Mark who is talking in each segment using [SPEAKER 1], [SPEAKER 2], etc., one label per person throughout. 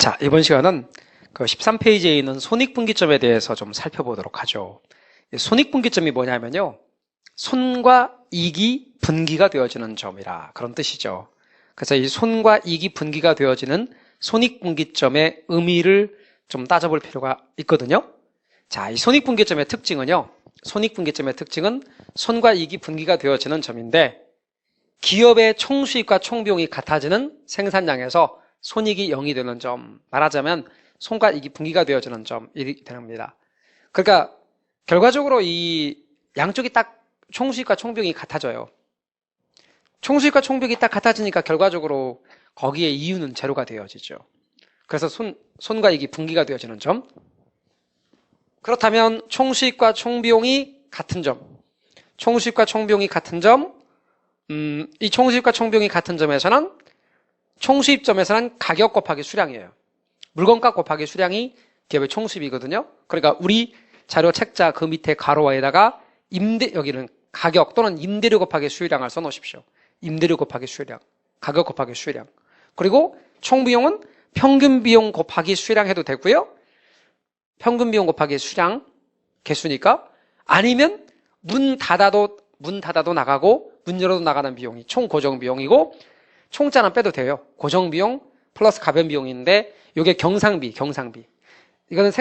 [SPEAKER 1] 자, 이번 시간은 그 13페이지에 있는 손익분기점에 대해서 좀 살펴보도록 하죠. 손익분기점이 뭐냐면요. 손과 이익이 분기가 되어지는 점이라 그런 뜻이죠. 그래서 이 손과 이익이 분기가 되어지는 손익분기점의 의미를 좀 따져볼 필요가 있거든요. 자, 이 손익분기점의 특징은요. 손익분기점의 특징은 손과 이익이 분기가 되어지는 점인데 기업의 총수익과 총비용이 같아지는 생산량에서 손익이 0이 되는 점, 말하자면 손과 이익이 분기가 되어지는 점이 되는 겁니다. 그러니까 결과적으로 이 양쪽이 딱 총수익과 총비용이 같아져요. 총수익과 총비용이 딱 같아지니까 결과적으로 거기에 이유는 제로가 되어지죠. 그래서 손과 이익이 분기가 되어지는 점. 그렇다면 총수익과 총비용이 같은 점. 총수익과 총비용이 같은 점. 이 총수익과 총비용이 같은 점에서는 총수입점에서는 가격 곱하기 수량이에요. 물건값 곱하기 수량이 기업의 총수입이거든요. 그러니까 우리 자료 책자 그 밑에 가로와에다가 여기는 가격 또는 임대료 곱하기 수량을 써놓으십시오. 임대료 곱하기 수량, 가격 곱하기 수량. 그리고 총비용은 평균 비용 곱하기 수량 해도 되고요. 평균 비용 곱하기 수량 개수니까 아니면 문 닫아도 나가고 문 열어도 나가는 비용이 총 고정 비용이고 총자는 빼도 돼요. 고정 비용 플러스 가변 비용인데 이게 경상비. 이거는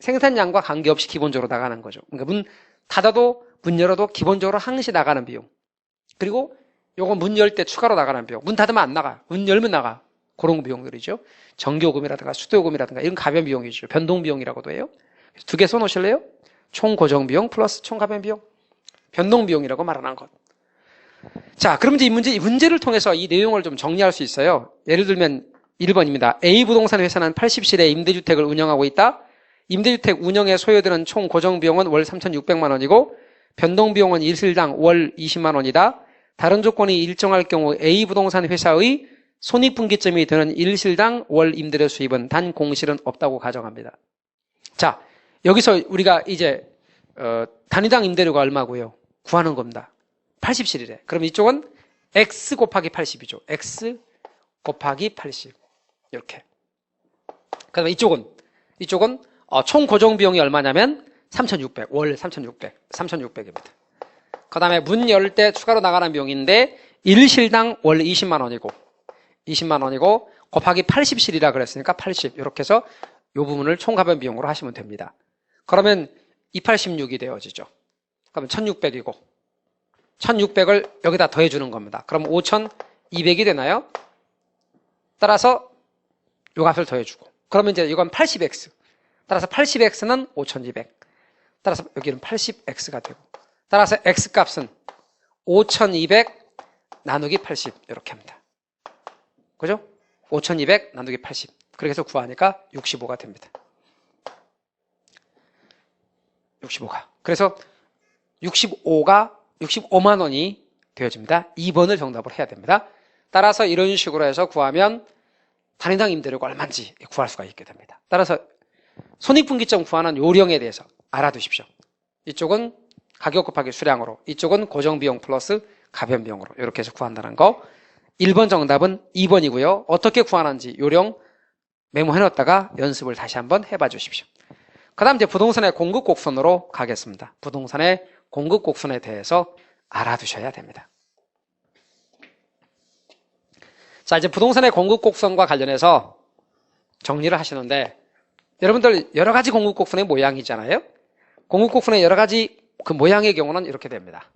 [SPEAKER 1] 생산량과 관계없이 기본적으로 나가는 거죠. 그러니까 문 닫아도 문 열어도 기본적으로 항시 나가는 비용. 그리고 요건 문 열 때 추가로 나가는 비용. 문 닫으면 안 나가. 문 열면 나가. 그런 비용들이죠. 전기요금이라든가 수도요금이라든가 이런 가변 비용이죠. 변동 비용이라고도 해요. 두 개 써놓으실래요? 총 고정 비용 플러스 총 가변 비용. 변동 비용이라고 말하는 것. 자, 그럼 이제 이 문제를 통해서 이 내용을 좀 정리할 수 있어요. 예를 들면 1번입니다. A 부동산 회사는 80실의 임대주택을 운영하고 있다. 임대주택 운영에 소요되는 총 고정비용은 월 3,600만 원이고 변동비용은 일실당 월 20만 원이다. 다른 조건이 일정할 경우 A 부동산 회사의 손익분기점이 되는 일실당 월 임대료 수입은 단 공실은 없다고 가정합니다. 자, 여기서 우리가 이제 단위당 임대료가 얼마고요? 구하는 겁니다. 80실이래. 그럼 이쪽은 X 곱하기 80이죠. X 곱하기 80. 이렇게. 그다음에 이쪽은 총 고정 비용이 얼마냐면 3,600. 월 3,600입니다. 그다음에 문 열 때 추가로 나가는 비용인데 일실당 월 20만 원이고 곱하기 80실이라 그랬으니까 80. 이렇게 해서 이 부분을 총 가변 비용으로 하시면 됩니다. 그러면 286이 되어지죠. 그러면 1,600이고 1,600을 여기다 더해주는 겁니다. 그럼 5,200이 되나요? 따라서 요 값을 더해주고. 그러면 이제 이건 80x. 따라서 80x는 5,200. 따라서 여기는 80x가 되고. 따라서 x 값은 5,200 나누기 80. 이렇게 합니다. 그죠? 5,200 나누기 80. 그렇게 해서 구하니까 65가 됩니다. 65가. 그래서 65만 원이 되어집니다. 2번을 정답으로 해야 됩니다. 따라서 이런 식으로 해서 구하면 단위당 임대료가 얼마인지 구할 수가 있게 됩니다. 따라서 손익분기점 구하는 요령에 대해서 알아두십시오. 이쪽은 가격 곱하기 수량으로, 이쪽은 고정비용 플러스 가변비용으로 이렇게 해서 구한다는 거. 1번 정답은 2번이고요. 어떻게 구하는지 요령 메모해놨다가 연습을 다시 한번 해봐 주십시오. 그 다음 이제 부동산의 공급곡선으로 가겠습니다. 부동산의 공급곡선에 대해서 알아두셔야 됩니다. 자, 이제 부동산의 공급곡선과 관련해서 정리를 하시는데 여러분들 여러 가지 공급곡선의 모양이잖아요. 공급곡선의 여러 가지 그 모양의 경우는 이렇게 됩니다.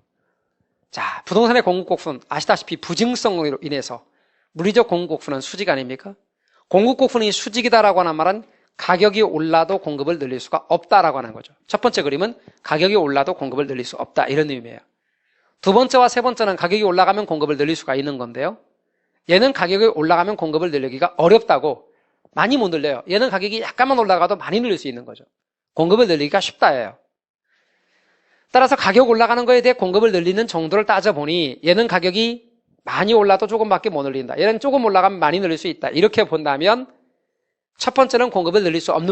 [SPEAKER 1] 자, 부동산의 공급곡선 아시다시피 부증성으로 인해서 물리적 공급곡선은 수직 아닙니까? 공급곡선이 수직이다라고 하는 말은 가격이 올라도 공급을 늘릴 수가 없다라고 하는 거죠. 첫 번째 그림은 가격이 올라도 공급을 늘릴 수 없다 이런 의미예요. 두 번째와 세 번째는 가격이 올라가면 공급을 늘릴 수가 있는 건데요. 얘는 가격이 올라가면 공급을 늘리기가 어렵다고 많이 못 늘려요. 얘는 가격이 약간만 올라가도 많이 늘릴 수 있는 거죠. 공급을 늘리기가 쉽다예요. 따라서 가격 올라가는 거에 대해 공급을 늘리는 정도를 따져보니 얘는 가격이 많이 올라도 조금밖에 못 늘린다. 얘는 조금 올라가면 많이 늘릴 수 있다. 이렇게 본다면 첫 번째는 공급을 늘릴 수 없는